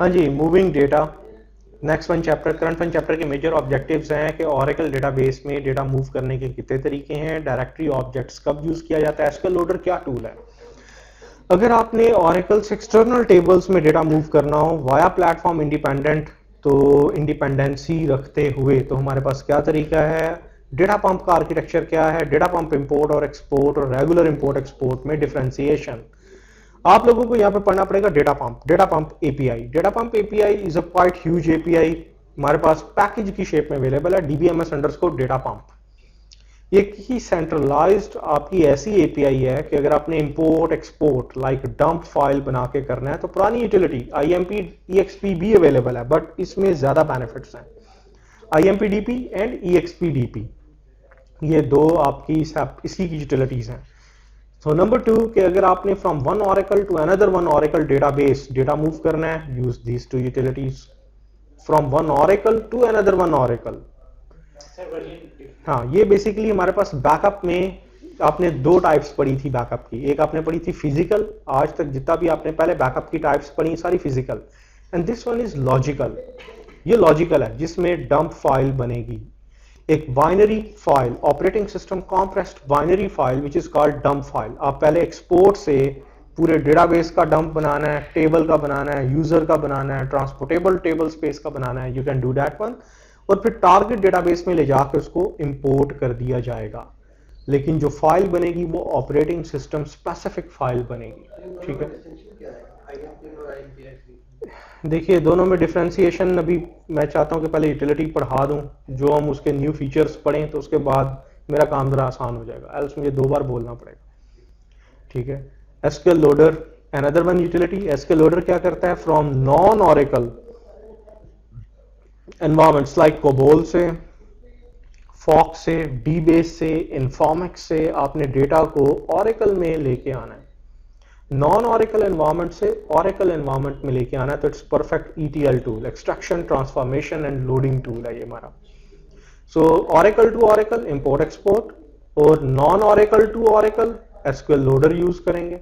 हाँ जी, moving data. Next one chapter, current one chapter के मेजर ऑब्जेक्टिव्स हैं कि ओरेकल डेटाबेस में डेटा मूव करने के कितने तरीके हैं, डायरेक्टरी ऑब्जेक्ट्स कब यूज किया जाता है, एसक्यूएल लोडर क्या टूल है। अगर आपने ओरेकल से एक्सटर्नल टेबल्स में डेटा मूव करना हो वाया प्लेटफॉर्म इंडिपेंडेंट, तो इंडिपेंडेंसी रखते हुए तो हमारे पास क्या तरीका है, डेटा पंप का आर्किटेक्चर क्या है, डेटा पंप इंपोर्ट और एक्सपोर्ट और रेगुलर इंपोर्ट एक्सपोर्ट में डिफरेंशिएशन। आप लोगों को यहाँ पे पढ़ना पड़ेगा data pump API. Data pump API is a quite huge API, हमारे पास पैकेज की शेप में अवेलेबल है, डीबीएमएस अंडरस्कोर डेटा पंप। एक ही सेंट्रलाइज्ड आपकी ऐसी एपीआई है कि अगर आपने import export like dump file बना के करना है तो पुरानी यूटिलिटी आईएमपी ईएक्सपी भी अवेलेबल है, बट इसमें ज्यादा बेनिफिट्स हैं, IMP DP and EXP DP, ये दो आपकी इसकी यूटिलिटीज हैं। सो नंबर टू कि अगर आपने from one Oracle to another one Oracle database data move करना है, use these two utilities from one Oracle to another one Oracle. हाँ, ये बेसिकली हमारे पास बैकअप में आपने दो टाइप्स पढ़ी थी बैकअप की, एक आपने पढ़ी थी फिजिकल, आज तक जितना भी आपने पहले बैकअप की टाइप्स पढ़ी सारी physical, and this one is logical. ये लॉजिकल है जिसमें डंप फाइल बनेगी, एक binary file, operating system compressed binary file which is called dump file. आप पहले एक्सपोर्ट से पूरे डेटाबेस का डंप बनाना है, टेबल का बनाना है, यूजर का बनाना है, ट्रांसपोर्टेबल टेबल स्पेस का बनाना है, you can do that one, और फिर टारगेट डेटाबेस में ले जाकर उसको इंपोर्ट कर दिया जाएगा। लेकिन जो फाइल बनेगी वो ऑपरेटिंग सिस्टम स्पेसिफिक फाइल बनेगी, ठीक है। देखिए दोनों में डिफरेंशिएशन अभी मैं चाहता हूं कि पहले यूटिलिटी पढ़ा दूं, जो हम उसके न्यू फीचर्स पढ़ें तो उसके बाद मेरा काम जरा आसान हो जाएगा, एल्स मुझे दो बार बोलना पड़ेगा, ठीक है। SQL loader another one utility. SQL loader क्या करता है, from non oracle environments like COBOL से, फॉक्स से, डी बेस से, इन्फॉर्मेक्स से आपने डेटा को ऑरेकल में लेके आना है, नॉन ऑरेकल एनवायरमेंट से ऑरेकल एनवायरमेंट में लेके आना है, तो it's perfect ETL tool, extraction transformation and loading tool है ये हमारा। So Oracle to Oracle import export, और non Oracle to Oracle SQL loader use करेंगे।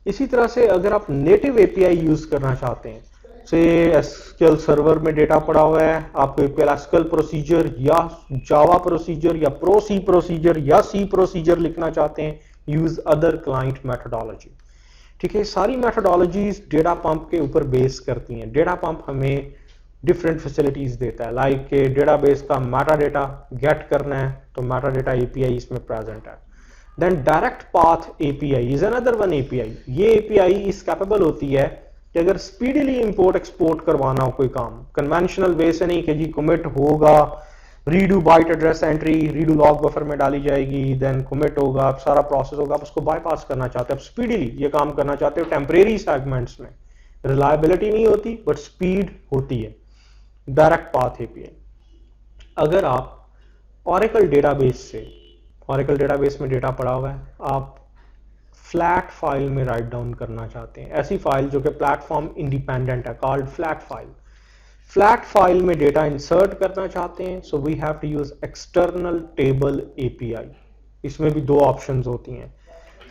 इसी तरह से अगर आप नेटिव एपीआई यूज करना चाहते हैं, से एसक्यूएल सर्वर में डेटा पड़ा हुआ है, आपको एसक्यूएल प्रोसीजर या जावा प्रोसीजर या प्रो सी प्रोसीजर या सी प्रोसीजर लिखना चाहते हैं, यूज अदर क्लाइंट मेथोडोलॉजी, ठीक है। सारी मेथोडोलॉजीज डेटा पंप के ऊपर बेस करती हैं। डेटा पंप हमें डिफरेंट फैसिलिटीज देता है, लाइक के डेटाबेस का मेटा डेटा गेट करना है तो मेटा डेटा एपीआई इसमें प्रेजेंट है। Then direct path API is another one API. ये एपीआई इस कैपेबल होती है कि अगर स्पीडीली इंपोर्ट एक्सपोर्ट करवाना हो कोई काम, कन्वेंशनल वे से नहीं कि जी कमिट होगा, redo byte address entry redo log buffer में डाली जाएगी, देन कमिट होगा, सारा प्रोसेस होगा, आप उसको बाईपास करना चाहते हैं, आप स्पीडीली ये काम करना चाहते हो टेम्परेरी सेगमेंट्स में, रिलायबिलिटी नहीं होती बट स्पीड होती है, डायरेक्ट पाथ एपीआई। अगर आप ऑरेकल डेटाबेस में डेटा पड़ा हुआ है, आप फ्लैट फाइल में राइट डाउन करना चाहते हैं, ऐसी फाइल जो कि प्लेटफॉर्म इंडिपेंडेंट है, called flat file, flat file में डेटा इंसर्ट करना चाहते हैं, so we have to use external table API. इसमें भी दो ऑप्शंस होती हैं,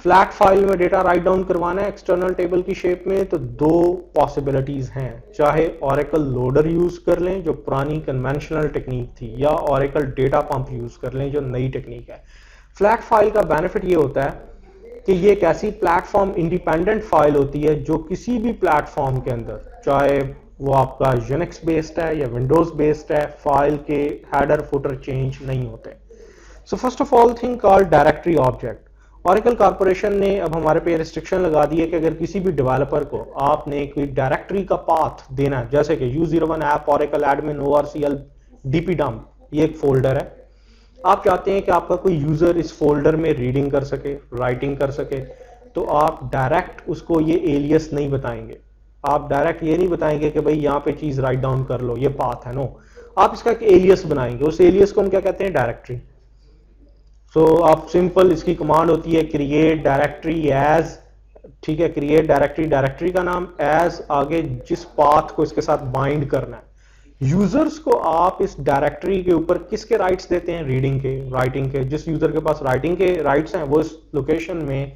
फ्लैट फाइल में डेटा राइट डाउन करवाना है एक्सटर्नल टेबल की शेप में, तो दो पॉसिबिलिटीज हैं, चाहे ऑरेकल लोडर यूज कर लें जो पुरानी कन्वेंशनल टेक्निक थी, या ऑरेकल डेटा पंप यूज कर लें जो नई टेक्निक है। फ्लैट फाइल का बेनिफिट ये होता है कि ये एक ऐसी प्लेटफॉर्म इंडिपेंडेंट फाइल होती है जो किसी भी प्लेटफॉर्म के अंदर, चाहे वो आपका यूनिक्स बेस्ड है या विंडोज बेस्ड है, फाइल के हेडर फुटर चेंज नहीं होते। So first of all thing called directory object. Oracle corporation ने अब हमारे पे रिस्ट्रिक्शन लगा दी है कि अगर किसी भी डेवलपर को आपने कोई डायरेक्टरी का पाथ देना है, जैसे कि U01 app oracle admin ORCL DP dump, ये एक फोल्डर है, आप चाहते हैं कि आपका कोई यूजर इस फोल्डर में रीडिंग कर सके, राइटिंग कर सके, तो आप डायरेक्ट उसको ये एलियस नहीं बताएंगे, आप डायरेक्ट ये नहीं बताएंगे कि भाई यहाँ पे चीज राइट डाउन कर लो ये पाथ है, नो, आप इसका एक एलियस बनाएंगे, उस एलियस को हम क्या कहते हैं, डायरेक्टरी। सो आप सिंपल इसकी कमांड होती है क्रिएट डायरेक्टरी एज, ठीक है, क्रिएट डायरेक्टरी, डायरेक्टरी का नाम एज, आगे जिस पाथ को इसके साथ बाइंड करना है। यूजर्स को आप इस डायरेक्टरी के ऊपर किसके राइट्स देते हैं, रीडिंग के, राइटिंग के, जिस यूजर के पास राइटिंग के राइट्स हैं वो इस लोकेशन में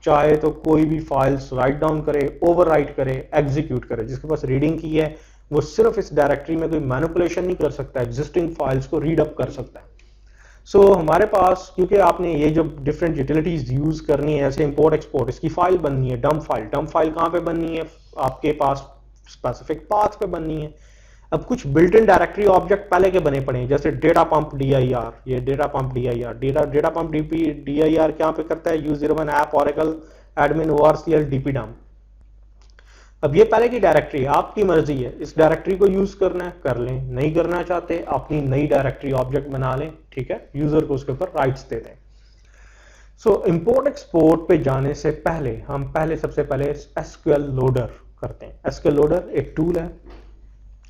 चाहे तो कोई भी फाइल्स राइट डाउन करे, ओवरराइट करे, एग्जीक्यूट करे। जिसके पास रीडिंग की है वो सिर्फ इस डायरेक्टरी में कोई मैनिपुलेशन नहीं कर सकता, एग्जिस्टिंग फाइल्स को रीड अप कर सकता है। सो हमारे पास, क्योंकि आपने ये जो डिफरेंट यूटिलिटीज यूज करनी है, ऐसे इंपोर्ट एक्सपोर्ट, इसकी फाइल बननी है डंप फाइल। डंप फाइल कहाँ पे बननी है? आपके पास स्पेसिफिक पाथ पे बननी है। अब कुछ बिल्ट इन डायरेक्टरी ऑब्जेक्ट पहले के बने पड़े हैं, जैसे डेटा पंप DIR, ये data pump DIR, data pump DIR क्या पे करता है? U01 app Oracle admin ORCL DP dump. अब ये पहले की डायरेक्टरी, आपकी मर्जी है इस डायरेक्टरी को यूज करना है कर लें, नहीं करना चाहते अपनी नई डायरेक्टरी ऑब्जेक्ट बना लें, ठीक है, यूजर को उसके ऊपर राइट्स दे दें। सो इंपोर्ट एक्सपोर्ट पे जाने से पहले हम सबसे पहले SQL लोडर करते हैं। SQL लोडर एक टूल है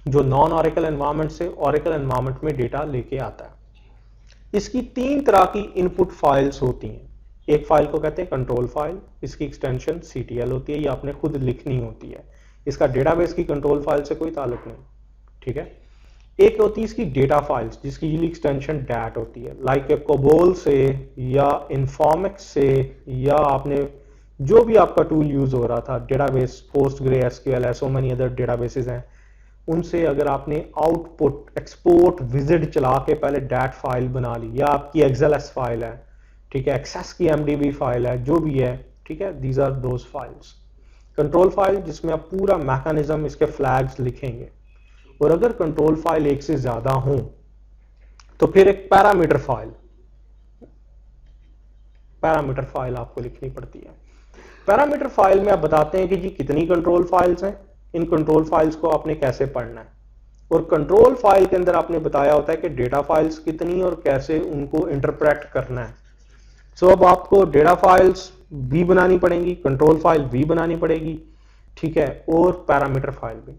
जो नॉन ऑरेकल एनवायरनमेंट से ऑरेकल एनवायरनमेंट में डेटा लेके आता है। इसकी 3 तरह की इनपुट फाइल्स होती हैं। एक फाइल को कहते हैं कंट्रोल फाइल, इसकी एक्सटेंशन CTL होती है, ये आपने खुद लिखनी होती है, इसका डेटाबेस की कंट्रोल फाइल से कोई ताल्लुक नहीं, ठीक है। एक होती है इसकी डेटा फाइल्स, जिसकी एक्सटेंशन DAT होती है, लाइक COBOL से या इन्फॉर्मेक्स से, या आपने जो भी आपका टूल यूज हो रहा था database, PostgreSQL, so many other databases हैं, उनसे अगर आपने आउटपुट एक्सपोर्ट विजिट चला के पहले DAT फाइल बना ली, या आपकी XLS फाइल है, ठीक है, एक्सेस की MDB फाइल है, जो भी है, ठीक है, these are those files. Control file जिसमें आप पूरा मैकेनिज्म, इसके फ्लैग्स लिखेंगे, और अगर कंट्रोल फाइल एक से ज्यादा हो तो फिर एक पैरामीटर फाइल आपको लिखनी पड़ती है। पैरामीटर फाइल में आप बताते हैं कि जी कितनी कंट्रोल फाइल्स हैं, इन कंट्रोल फाइल्स को आपने कैसे पढ़ना है, और कंट्रोल फाइल के अंदर आपने बताया होता है कि डेटा फाइल्स कितनी और कैसे उनको इंटरप्रेट करना है। सो अब आपको डेटा फाइल्स भी बनानी पड़ेंगी, कंट्रोल फाइल भी बनानी पड़ेगी, ठीक है, और पैरामीटर फाइल भी।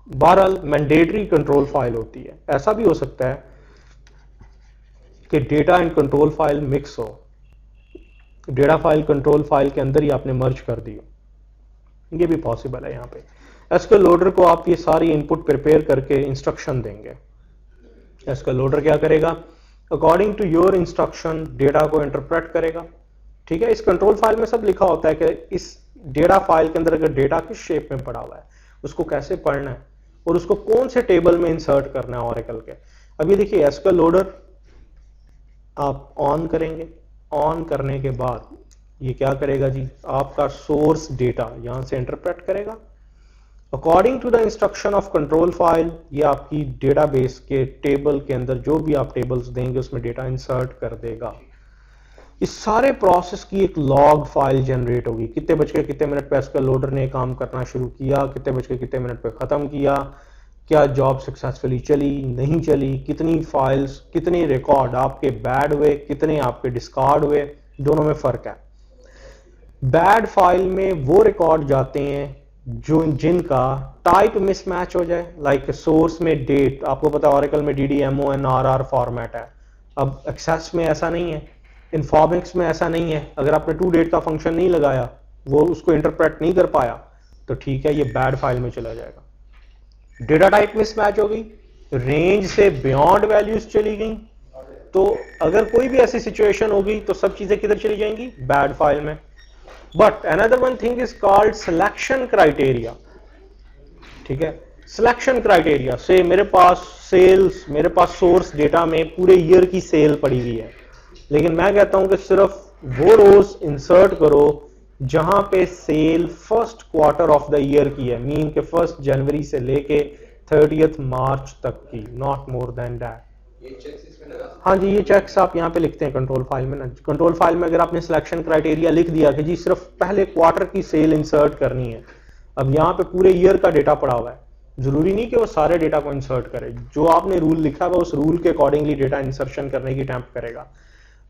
बहरहाल मैंडेटरी कंट्रोल फाइल होती है। ऐसा भी हो सकता है कि data and control file mix हो, डेटा फाइल कंट्रोल फाइल के अंदर ही आपने मर्ज कर दी हो, ये भी पॉसिबल है। यहाँ पे SQL लोडर को आप ये सारी इनपुट प्रिपेयर करके इंस्ट्रक्शन देंगे। SQL लोडर क्या करेगा? According to your instruction data को इंटरप्रेट करेगा, ठीक है। इस कंट्रोल फाइल में सब लिखा होता है कि इस डेटा फाइल के अंदर अगर डेटा किस शेप में पड़ा हुआ है, उसको कैसे पढ़ना है, और उसको कौन से टेबल में इंसर्ट करना है ऑरेकल के। अभी देखिए SQL लोडर आप ऑन करेंगे, ऑन करने के बाद ये क्या करेगा जी? आपका सोर्स डेटा यहां से इंटरप्रेट करेगा according to the instruction of control file. ये आपकी डेटाबेस के टेबल के अंदर जो भी आप टेबल्स देंगे उसमें डेटा इंसर्ट कर देगा। इस सारे प्रोसेस की एक लॉग फाइल जनरेट होगी, कितने बज के कितने मिनट पे SQL लोडर ने काम करना शुरू किया, कितने बज के कितने मिनट पे खत्म किया, क्या जॉब सक्सेसफुली चली नहीं चली, कितनी फाइल्स, कितने रिकॉर्ड आपके बैड हुए, कितने आपके डिस्कार्ड हुए, दोनों में फर्क है। बैड फाइल में वो रिकॉर्ड जाते हैं जो जिनका टाइप मिसमैच हो जाए, लाइक सोर्स में डेट, आपको पता है ऑरेकल में DDMONRR फॉर्मेट है। अब एक्सेस में ऐसा नहीं है, इन्फॉर्मेक्स में ऐसा नहीं है। अगर आपने टू डेट का फंक्शन नहीं लगाया, वो उसको इंटरप्रेट नहीं कर पाया, तो ठीक है, ये बैड फाइल में चला जाएगा। डेटा टाइप मिसमैच हो गई, रेंज से बियॉन्ड वैल्यूज चली गई, तो अगर कोई भी ऐसी सिचुएशन होगी तो सब चीजें किधर चली जाएंगी? बैड फाइल में। But another one thing is called selection criteria, ठीक है। सिलेक्शन क्राइटेरिया से मेरे पास सेल्स, मेरे पास सोर्स डेटा में पूरे ईयर की सेल पड़ी हुई है, लेकिन मैं कहता हूं कि सिर्फ वो रोज इंसर्ट करो जहां पे sale first quarter of the year की है, मीन के 1 जनवरी से लेके 30 मार्च तक की, नॉट मोर देन दैट। हाँ जी, ये चेक्स आप यहाँ पे लिखते हैं कंट्रोल फाइल में ना। कंट्रोल फाइल में अगर आपने सिलेक्शन क्राइटेरिया लिख दिया कि जी सिर्फ पहले क्वार्टर की सेल इंसर्ट करनी है, अब यहाँ पे पूरे ईयर का डेटा पड़ा हुआ है, जरूरी नहीं कि वो सारे डेटा को इंसर्ट करे, जो आपने रूल लिखा हुआ उस रूल के अकॉर्डिंगली डेटा इंसर्शन करने की अटेम्प्ट करेगा।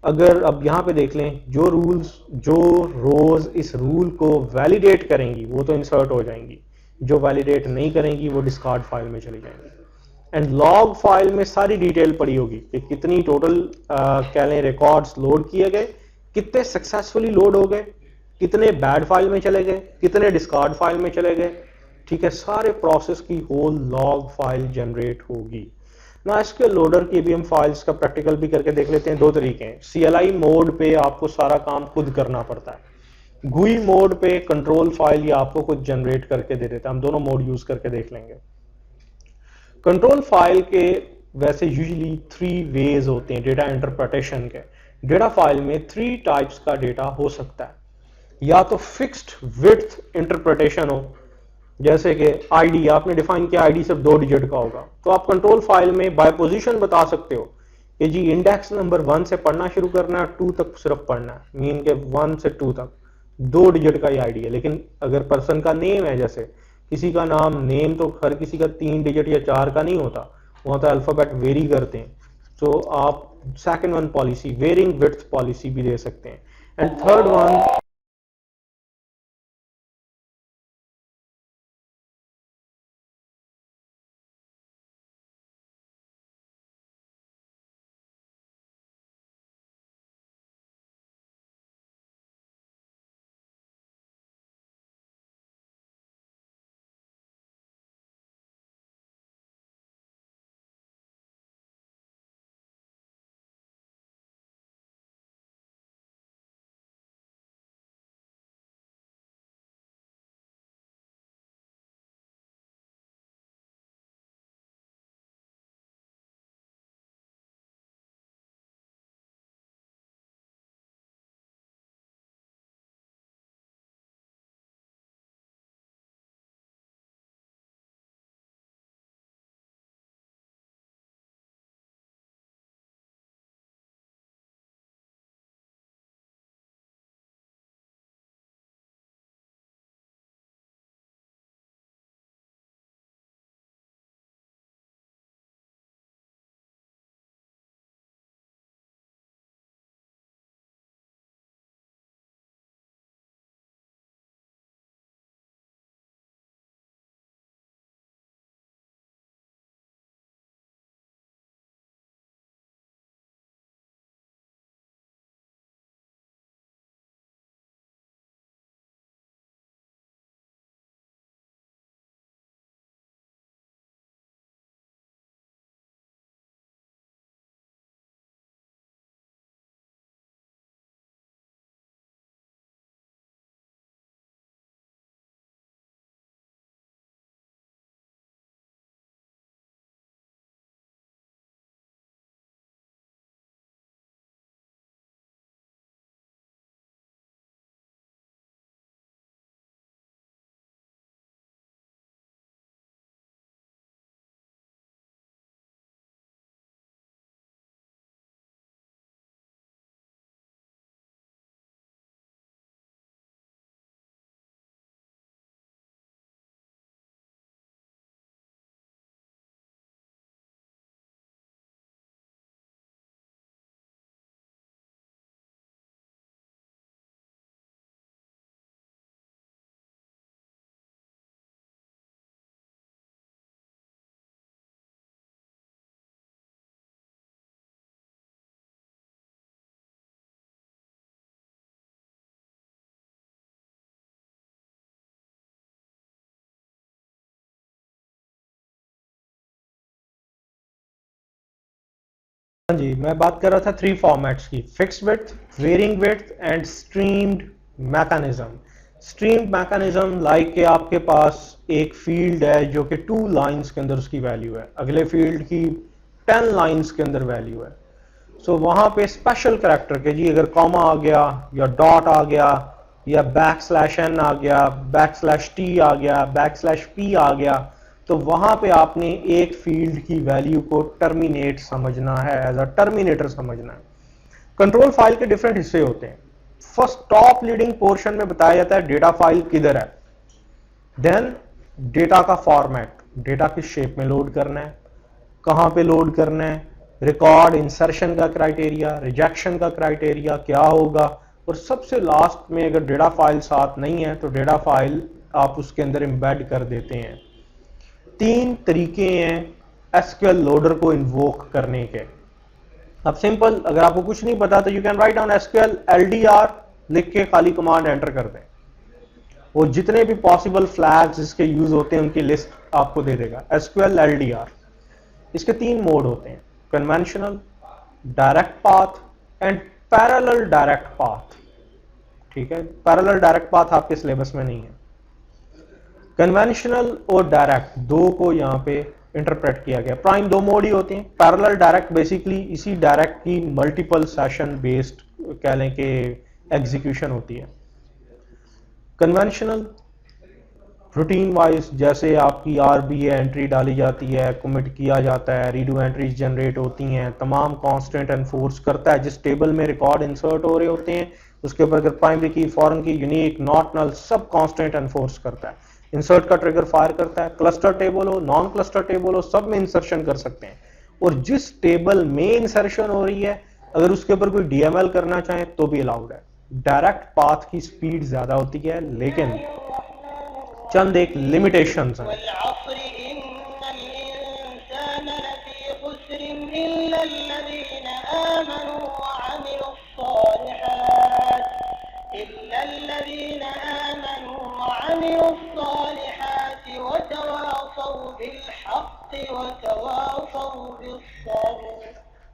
अगर अब यहाँ पे देख लें, जो रोज इस रूल को वैलिडेट करेंगी वो तो इंसर्ट हो जाएंगी, जो वैलिडेट नहीं करेंगी वो डिस्कार्ड फाइल में चली जाएंगी। एंड लॉग फाइल में सारी डिटेल पड़ी होगी कि कितनी टोटल कह लें रिकॉर्ड्स लोड किए गए, कितने सक्सेसफुली लोड हो गए, कितने बैड फाइल में चले गए, कितने डिस्कार्ड फाइल में चले गए, ठीक है। सारे प्रोसेस की होल लॉग फाइल जनरेट होगी ना। SQL लोडर की भी हम फाइल्स का प्रैक्टिकल भी करके देख लेते हैं। 2 तरीके हैं। CLI मोड पे आपको सारा काम खुद करना पड़ता है, GUI मोड पे कंट्रोल फाइल या आपको कुछ जनरेट करके दे देता है, हम दोनों मोड यूज करके देख लेंगे। कंट्रोल फाइल के वैसे यूजुअली 3 वेज होते हैं डेटा इंटरप्रिटेशन के। डेटा फाइल में 3 टाइप्स का डेटा हो सकता है, या तो फिक्स्ड विड्थ इंटरप्रिटेशन हो, जैसे कि आईडी आपने डिफाइन किया, आईडी सिर्फ 2 डिजिट का होगा, तो आप कंट्रोल फाइल में बाय पोजीशन बता सकते हो कि जी इंडेक्स नंबर 1 से पढ़ना शुरू करना है, 2 तक सिर्फ पढ़ना है, मीन के 1 से 2 तक 2 डिजिट का ही आईडी है। लेकिन अगर पर्सन का नेम है, जैसे किसी का नाम, नेम तो हर किसी का 3 डिजिट या 4 का नहीं होता, वहां तो अल्फाबेट वेरी करते हैं, तो आप second one policy varying width policy भी दे सकते हैं। एंड थर्ड वन, हाँ जी, मैं बात कर रहा था 3 फॉर्मेट्स की, fixed width, varying width and streamed mechanism. Streamed mechanism like के आपके पास एक फील्ड है जो कि 2 लाइंस के अंदर उसकी वैल्यू है, अगले फील्ड की 10 लाइंस के अंदर वैल्यू है। सो वहां पे स्पेशल कैरेक्टर के जी अगर कॉमा आ गया या डॉट आ गया या बैकस्लैश n आ गया, बैकस्लैश t आ गया, बैकस्लैश p आ गया, तो वहां पे आपने एक फील्ड की वैल्यू को टर्मिनेट समझना है, एज अ टर्मिनेटर समझना है। कंट्रोल फाइल के डिफरेंट हिस्से होते हैं। फर्स्ट टॉप लीडिंग पोर्शन में बताया जाता है डेटा फाइल किधर है, देन डेटा का फॉर्मेट, डेटा किस शेप में लोड करना है, कहां पे लोड करना है, रिकॉर्ड इंसर्शन का क्राइटेरिया, रिजेक्शन का क्राइटेरिया क्या होगा, और सबसे लास्ट में अगर डेटा फाइल साथ नहीं है तो डेटा फाइल आप उसके अंदर एम्बेड कर देते हैं। 3 तरीके हैं एसक्यूएल लोडर को इन्वोक करने के। अब सिंपल, अगर आपको कुछ नहीं पता तो you can write down SQL LDR, लिख के खाली कमांड एंटर कर दें, वो जितने भी पॉसिबल फ्लैग्स इसके यूज होते हैं उनकी लिस्ट आपको दे देगा। एसक्यूएल एलडीआर, इसके 3 मोड होते हैं, conventional, direct path and parallel direct path. ठीक है, पैरेलल डायरेक्ट पाथ आपके सिलेबस में नहीं है। कन्वेंशनल और डायरेक्ट दो को यहाँ पे इंटरप्रेट किया गया। प्राइम दो मोड ही होते हैं, पैरेलल डायरेक्ट बेसिकली इसी डायरेक्ट की मल्टीपल सेशन बेस्ड कह लें कि एग्जीक्यूशन होती है। कन्वेंशनल रूटीन वाइज जैसे आपकी आरबीए एंट्री डाली जाती है, कमिट किया जाता है, रीडू एंट्रीज जनरेट होती हैं, तमाम कांस्टेंट एनफोर्स करता है। जिस टेबल में रिकॉर्ड इंसर्ट हो रहे होते हैं उसके ऊपर अगर प्राइमरी की, फॉरेन की, यूनिक, नॉट नल सब कांस्टेंट एनफोर्स करता है। इंसर्ट का ट्रिगर फायर करता है, क्लस्टर टेबल हो, नॉन क्लस्टर टेबल हो, सब में इंसर्शन कर सकते हैं। और जिस टेबल में इंसर्शन हो रही है अगर उसके ऊपर कोई डीएमएल करना चाहे तो भी अलाउड है। डायरेक्ट पाथ की स्पीड ज्यादा होती है लेकिन चंद एक लिमिटेशंस हैं।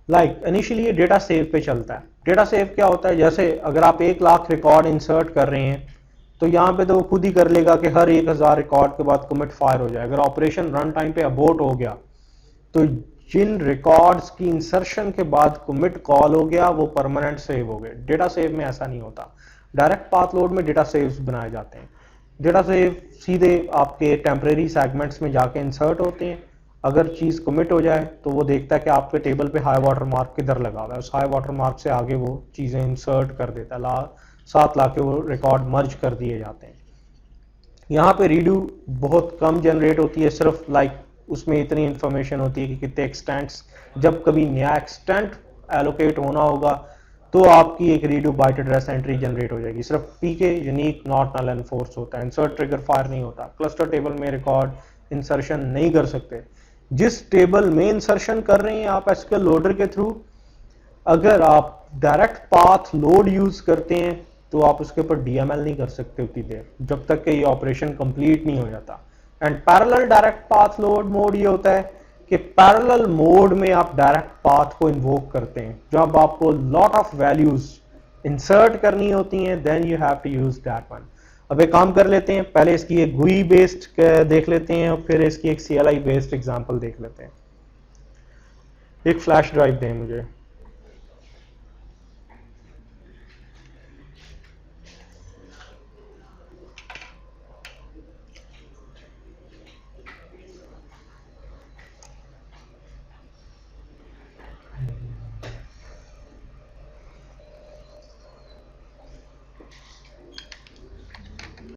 लाइक इनिशियली डेटा सेव पे चलता है। डेटा सेव क्या होता है, जैसे अगर आप 1 लाख रिकॉर्ड इंसर्ट कर रहे हैं तो यहाँ पे तो वो खुद ही कर लेगा कि हर 1000 रिकॉर्ड के बाद कमिट फायर हो जाए। अगर ऑपरेशन रन टाइम पे अबॉर्ट हो गया तो जिन रिकॉर्ड्स की इंसर्शन के बाद कमिट कॉल हो गया वो परमानेंट सेव हो गए। डेटा सेव में ऐसा नहीं होता। डायरेक्ट पाथ लोड में डेटा सेव्स बनाए जाते हैं। डेटा सेव सीधे आपके टेम्परेरी सेगमेंट्स में जाके इंसर्ट होते हैं। अगर चीज कमिट हो जाए तो वो देखता है कि आपके टेबल पे हाई वाटर मार्क किधर लगा हुआ है, उस हाई वाटर मार्क से आगे वो चीजें इंसर्ट कर देता है, साथ लाके वो रिकॉर्ड मर्ज कर दिए जाते हैं। यहाँ पे रीडू बहुत कम जनरेट होती है, सिर्फ लाइक उसमें इतनी इंफॉर्मेशन होती है कि कितने एक्सटेंट्स, जब कभी नया एक्सटेंट एलोकेट होना होगा तो आपकी एक redo byte address entry generate हो जाएगी। सिर्फ PK, unique, not null enforce होता है, इंसर्ट ट्रिगर फायर नहीं होता। क्लस्टर टेबल में रिकॉर्ड इंसर्शन नहीं कर सकते। जिस टेबल में इंसर्शन कर रहे हैं आप एसक्यूएल लोडर के थ्रू, अगर आप डायरेक्ट पाथ लोड यूज करते हैं तो आप उसके ऊपर डीएमएल नहीं कर सकते उतनी देर जब तक कि ये ऑपरेशन कंप्लीट नहीं हो जाता। And parallel direct path load mode ये होता है कि पैरेलल मोड में आप डायरेक्ट पाथ को इन्वोक करते हैं। जब आपको लॉट ऑफ वैल्यूज इंसर्ट करनी होती हैं then you have to use that one. अब एक काम कर लेते हैं, पहले इसकी एक GUI बेस्ड देख लेते हैं और फिर इसकी एक CLI बेस्ड एग्जांपल देख लेते हैं। एक फ्लैश ड्राइव दें मुझे।